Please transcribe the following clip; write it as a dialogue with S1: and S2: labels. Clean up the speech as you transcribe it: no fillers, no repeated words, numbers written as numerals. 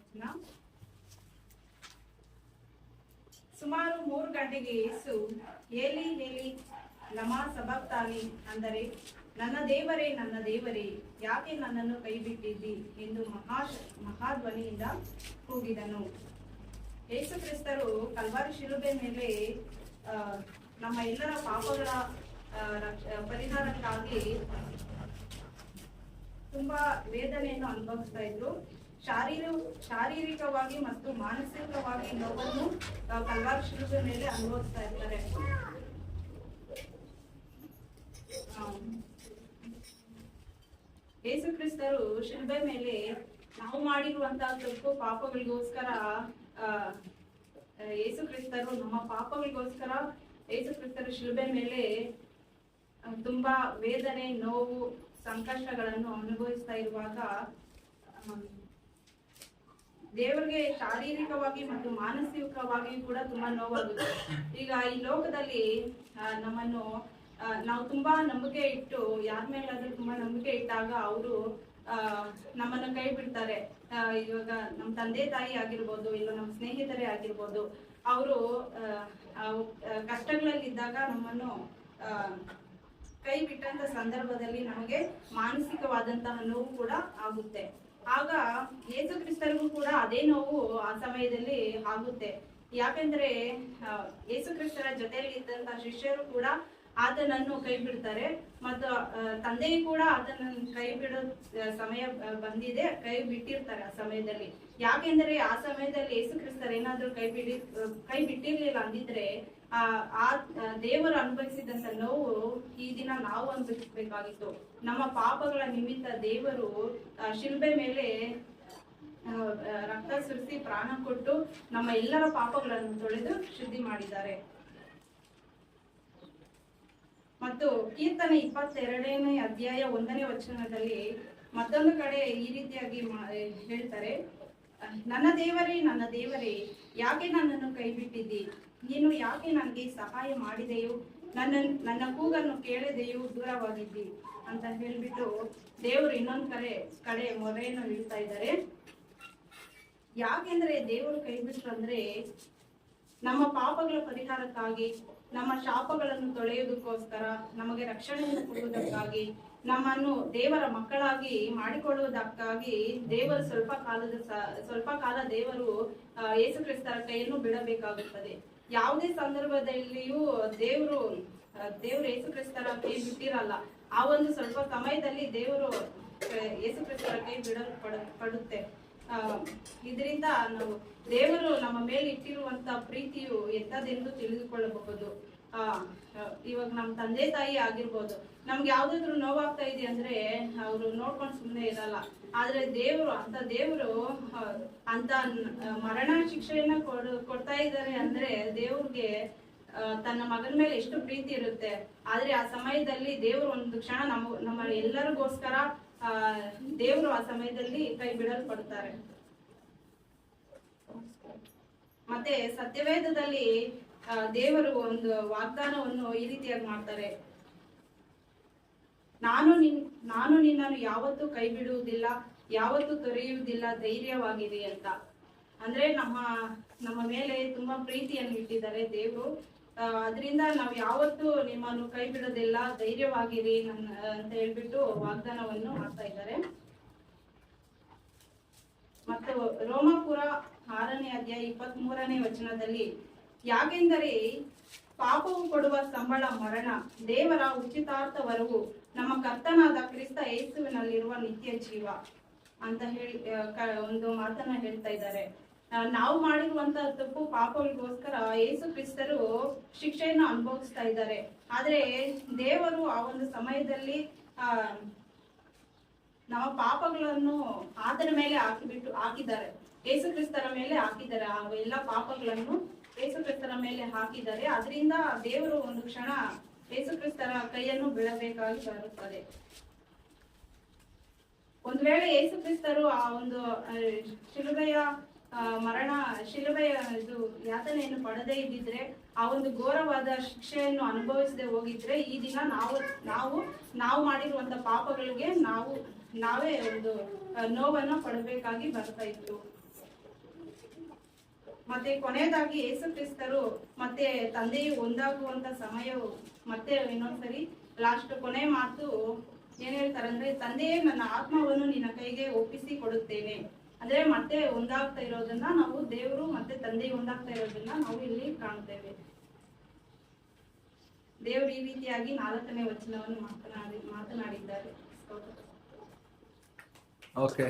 S1: ವಚನ. ಸುಮಾರು 3 ಗಂಟೆಗೆ ಯೇಸು ಏಲಿ ಏಲಿ ಲಮಾ ಸಬಕ್ತಾನಿ, ಅಂದರೆ ನನ್ನ ದೇವರೇ ಯಾಕೆ ನನ್ನನ್ನು ಕೈಬಿಟ್ಟಿದ್ದಿ ಎಂದು ಮಹಾಧ್ವನಿಯಿಂದ ಕೂಗಿದನು. ಯೇಸು ಕ್ರಿಸ್ತರು ಕಲ್ವಾರಿ ಶಿಲುಬೆ ಮೇಲೆ ನಮ್ಮ ಎಲ್ಲರ ಪಾಪಗಳ ಪರಿಹಾರಕ್ಕಾಗಿ ತುಂಬಾ ವೇದನೆಯನ್ನು ಅನುಭವಿಸ್ತಾ ಇದ್ರು. ಶಾರೀರಿಕವಾಗಿ ಮತ್ತು ಮಾನಸಿಕವಾಗಿ ನೋವನ್ನು ಕಲ್ವಾರಿ ಶಿಲುಬೆ ಮೇಲೆ ಅನುಭವಿಸ್ತಾ ಇರ್ತಾರೆ. ಯೇಸು ಕ್ರಿಸ್ತರು ಶಿಲುಬೆ ಮೇಲೆ ನಾವು ಮಾಡಿರುವಂತಹ ತಪ್ಪು ಪಾಪಗಳಿಗೋಸ್ಕರ ಯೇಸು ಕ್ರಿಸ್ತರು ನಮ್ಮ ಪಾಪಗಳಿಗೋಸ್ಕರ ಯೇಸು ಕ್ರಿಸ್ತರು ಶಿಲುಬೆ ಮೇಲೆ ತುಂಬಾ ವೇದನೆ, ನೋವು, ಸಂಕಷ್ಟಗಳನ್ನು ಅನುಭವಿಸ್ತಾ ಇರುವಾಗ ದೇವರಿಗೆ ಶಾರೀರಿಕವಾಗಿ ಮತ್ತು ಮಾನಸಿಕವಾಗಿ ಕೂಡ ತುಂಬಾ ನೋವಾಗುತ್ತೆ. ಈಗ ಈ ಲೋಕದಲ್ಲಿ ನಮ್ಮನ್ನು ನಾವು ತುಂಬಾ ನಂಬಿಕೆ ಇಟ್ಟು ಯಾರ ಮೇಲಾದ್ರೂ ತುಂಬಾ ನಂಬಿಕೆ ಇಟ್ಟಾಗ ಅವರು ನಮ್ಮನ್ನು ಕೈ ಬಿಡ್ತಾರೆ. ಇವಾಗ ನಮ್ಮ ತಂದೆ ತಾಯಿ ಆಗಿರ್ಬೋದು, ಇಲ್ಲ ನಮ್ಮ ಸ್ನೇಹಿತರೇ ಆಗಿರ್ಬೋದು, ಅವರು ಕಷ್ಟಗಳಲ್ಲಿ ಇದ್ದಾಗ ನಮ್ಮನ್ನು ಕೈ ಬಿಟ್ಟಂತ ಸಂದರ್ಭದಲ್ಲಿ ನಮಗೆ ಮಾನಸಿಕವಾದಂತಹ ನೋವು ಕೂಡ ಆಗುತ್ತೆ. ಆಗ ಯೇಸು ಕ್ರಿಸ್ತರಿಗೂ ಕೂಡ ಅದೇ ನೋವು ಆ ಸಮಯದಲ್ಲಿ ಆಗುತ್ತೆ. ಯಾಕೆಂದ್ರೆ ಯೇಸು ಕ್ರಿಸ್ತರ ಜೊತೆಯಲ್ಲಿ ಇದ್ದಂತಹ ಶಿಷ್ಯರು ಕೂಡ ಆತನನ್ನು ಕೈ ಬಿಡ್ತಾರೆ, ಮತ್ತು ತಂದೆಯು ಕೂಡ ಆತನನ್ನು ಕೈ ಬಿಡೋ ಸಮಯ ಬಂದಿದೆ, ಕೈ ಬಿಟ್ಟಿರ್ತಾರೆ ಆ ಸಮಯದಲ್ಲಿ. ಯಾಕೆಂದ್ರೆ ಆ ಸಮಯದಲ್ಲಿ ಯೇಸು ಕ್ರಿಸ್ತರು ಏನಾದ್ರೂ ಕೈ ಬಿಟ್ಟಿರ್ಲಿಲ್ಲ ಅಂದಿದ್ರೆ ಆ ದೇವರು ಅನುಭವಿಸಿದಂತ ನೋವು ಈ ದಿನ ನಾವು ಅನುಭವಿಸಬೇಕಾಗಿತ್ತು. ನಮ್ಮ ಪಾಪಗಳ ನಿಮಿತ್ತ ದೇವರು ಶಿಲುಬೆ ಮೇಲೆ ರಕ್ತ ಸುರಿಸಿ ಪ್ರಾಣ ಕೊಟ್ಟು ನಮ್ಮ ಎಲ್ಲರ ಪಾಪಗಳನ್ನು ತೊಳೆದು ಶುದ್ಧಿ ಮಾಡಿದ್ದಾರೆ. ಮತ್ತು ಕೀರ್ತನೆ 22ನೇ ಅಧ್ಯಾಯ 1ನೇ ವಚನದಲ್ಲಿ ಮತ್ತೊಂದು ಕಡೆ ಈ ರೀತಿಯಾಗಿ ಹೇಳ್ತಾರೆ, ನನ್ನ ದೇವರೇ ಯಾಕೆ ನನ್ನನ್ನು ಕೈ ಬಿಟ್ಟಿದ್ದಿ? ನೀನು ಯಾಕೆ ನನಗೆ ಸಹಾಯ ಮಾಡಿದೆಯೋ? ನನ್ನ ಕೂಗನ್ನು ಕೇಳದೆಯೂ ದೂರವಾಗಿದ್ದಿ ಅಂತ ಹೇಳ್ಬಿಟ್ಟು ದೇವರು ಇನ್ನೊಂದು ಕಡೆ ಮೊರೆಯನ್ನು ಇಡ್ತಾ ಇದ್ದಾರೆ. ಯಾಕೆಂದ್ರೆ ದೇವರು ಕೈ ಬಿಟ್ರು ಅಂದ್ರೆ ನಮ್ಮ ಪಾಪಗಳ ಪರಿಹಾರಕ್ಕಾಗಿ, ನಮ್ಮ ಶಾಪಗಳನ್ನು ತೊಳೆಯುವುದಕ್ಕೋಸ್ಕರ, ನಮಗೆ ರಕ್ಷಣೆಯನ್ನು ಕೊಡುವುದಕ್ಕಾಗಿ, ನಮ್ಮನ್ನು ದೇವರ ಮಕ್ಕಳಾಗಿ ಮಾಡಿಕೊಳ್ಳುವುದಕ್ಕಾಗಿ ದೇವರು ಸ್ವಲ್ಪ ಕಾಲ ದೇವರು ಯೇಸು ಕ್ರಿಸ್ತರ ಕೈಯನ್ನು ಬಿಡಬೇಕಾಗುತ್ತದೆ. ಯಾವುದೇ ಸಂದರ್ಭದಲ್ಲಿಯೂ ದೇವರು ಯೇಸು ಕ್ರಿಸ್ತರ ಕೈ ಬಿಟ್ಟಿರಲ್ಲ. ಆ ಒಂದು ಸ್ವಲ್ಪ ಸಮಯದಲ್ಲಿ ದೇವರು ಯೇಸು ಕ್ರಿಸ್ತರ ಕೈ ಪಡುತ್ತೆ. ಇದರಿಂದ ನಾವು ದೇವರು ನಮ್ಮ ಮೇಲೆ ಇಟ್ಟಿರುವಂತ ಪ್ರೀತಿಯು ಎಂತದೆಂದು ತಿಳಿದುಕೊಳ್ಳಬಹುದು. ಇವಾಗ ನಮ್ಮ ತಂದೆ ತಾಯಿ ಆಗಿರ್ಬೋದು, ನಮ್ಗೆ ಯಾವ್ದಾದ್ರು ನೋವಾಗ್ತಾ ಇದೆ ಅಂದ್ರೆ ಅವರು ನೋಡ್ಕೊಂಡು ಸುಮ್ಮನೆ ಇರಲ್ಲ. ಆದ್ರೆ ದೇವರು ಅಂತ ಮರಣ ಶಿಕ್ಷೆಯನ್ನ ಕೊಡ್ತಾ ಇದ್ದಾರೆ ಅಂದ್ರೆ ದೇವ್ರಿಗೆ ತನ್ನ ಮಗನ ಮೇಲೆ ಎಷ್ಟು ಪ್ರೀತಿ ಇರುತ್ತೆ. ಆದ್ರೆ ಆ ಸಮಯದಲ್ಲಿ ದೇವರು ಒಂದು ಕ್ಷಣ ನಮ್ಮ ಎಲ್ಲರಿಗೋಸ್ಕರ ದೇವರು ಆ ಸಮಯದಲ್ಲಿ ಕೈ ಬಿಡಲ್ಪಡ್ತಾರೆ. ಮತ್ತೆ ಸತ್ಯವೇದದಲ್ಲಿ ದೇವರು ಒಂದು ವಾಗ್ದಾನವನ್ನು ಈ ರೀತಿಯಾಗಿ ಮಾಡ್ತಾರೆ, ನಾನು ನಿನ್ನನ್ನು ಯಾವತ್ತೂ ಕೈ ಬಿಡುವುದಿಲ್ಲ, ಯಾವತ್ತೂ ತೊರೆಯುವುದಿಲ್ಲ, ಧೈರ್ಯವಾಗಿರಿ ಅಂತ. ಅಂದ್ರೆ ನಮ್ಮ ಮೇಲೆ ತುಂಬಾ ಪ್ರೀತಿಯನ್ನು ಇಟ್ಟಿದ್ದಾರೆ ದೇವರು. ಅದರಿಂದ ನಾವು ಯಾವತ್ತೂ ನಿಮ್ಮನ್ನು ಕೈ ಬಿಡೋದಿಲ್ಲ, ಧೈರ್ಯವಾಗಿರಿ ಅಂತ ಹೇಳ್ಬಿಟ್ಟು ವಾಗ್ದಾನವನ್ನು ಮಾಡ್ತಾ ಇದ್ದಾರೆ. ಮತ್ತು ರೋಮಾಪುರ 6ನೇ ಅಧ್ಯಾಯ 23ನೇ ವಚನದಲ್ಲಿ, ಯಾಕೆಂದರೆ ಪಾಪವು ಕೊಡುವ ಸಂಬಳ ಮರಣ, ದೇವರ ಉಚಿತಾರ್ಥವರವು ನಮ್ಮ ಕರ್ತನಾದ ಕ್ರಿಸ್ತ ಯೇಸುವಿನಲ್ಲಿರುವ ನಿತ್ಯ ಜೀವ ಅಂತ ಹೇಳಿ ಒಂದು ಮಾತನ್ನ ಹೇಳ್ತಾ ಇದ್ದಾರೆ. ನಾವು ಮಾಡಿರುವಂತಹ ತಪ್ಪು ಪಾಪಗಳಿಗೋಸ್ಕರ ಯೇಸು ಕ್ರಿಸ್ತರು ಶಿಕ್ಷೆಯನ್ನು ಅನುಭವಿಸ್ತಾ ಇದ್ದಾರೆ. ಆದ್ರೆ ದೇವರು ಆ ಒಂದು ಸಮಯದಲ್ಲಿ ನಮ್ಮ ಪಾಪಗಳನ್ನು ಆತನ ಮೇಲೆ ಹಾಕಿದ್ದಾರೆ, ಯೇಸು ಕ್ರಿಸ್ತರ ಮೇಲೆ ಹಾಕಿದ್ದಾರೆ. ಆ ಎಲ್ಲ ಪಾಪಗಳನ್ನು ಯೇಸು ಕ್ರಿಸ್ತರ ಮೇಲೆ ಹಾಕಿದ್ದಾರೆ. ಅದರಿಂದ ದೇವರು ಒಂದು ಕ್ಷಣ ಯೇಸು ಕ್ರಿಸ್ತರ ಕೈಯನ್ನು ಬಿಡಬೇಕಾಗಿ ಬರುತ್ತದೆ. ಒಂದು ವೇಳೆ ಯೇಸು ಕ್ರಿಸ್ತರು ಆ ಒಂದು ಶಿಲುಬೆಯ ಇದು ಯಾತನೆಯನ್ನು ಪಡೆದೇ ಇದ್ದಿದ್ರೆ, ಆ ಒಂದು ಘೋರವಾದ ಶಿಕ್ಷೆಯನ್ನು ಅನುಭವಿಸದೆ ಹೋಗಿದ್ರೆ, ಈ ದಿನ ನಾವು ಮಾಡಿರುವಂತ ಪಾಪಗಳಿಗೆ ನಾವೇ ಒಂದು ನೋವನ್ನು ಪಡಬೇಕಾಗಿ ಬರ್ತಾ ಇತ್ತು. ಮತ್ತೆ ಕೊನೆಯದಾಗಿ ಯೇಸು ಕ್ರಿಸ್ತರು ಮತ್ತೆ ತಂದೆಯು ಒಂದಾಗುವಂತ ಸಮಯವು ಮತ್ತೆ ಇನ್ನೊಂದ್ಸರಿ ಲಾಸ್ಟ್ ಕೊನೆ ಮಾತು ಏನ್ ಹೇಳ್ತಾರಂದ್ರೆ, ತಂದೆಯೇ ನನ್ನ ಆತ್ಮವನ್ನು ನಿನ್ನ ಕೈಗೆ ಒಪ್ಪಿಸಿ ಕೊಡುತ್ತೇನೆ. ಅಂದ್ರೆ ಮತ್ತೆ ಒಂದಾಗ್ತಾ ಇರೋದನ್ನ ನಾವು, ದೇವರು ಮತ್ತೆ ತಂದೆ ಒಂದಾಗ್ತಾ ಇರೋದನ್ನ ನಾವು ಇಲ್ಲಿ ಕಾಣ್ತೇವೆ. ದೇವರು ಈ ರೀತಿಯಾಗಿ 4ನೇ ವಚನವನ್ನು ಮಾತನಾಡಿದ್ದಾರೆ.
S2: ಓಕೆ.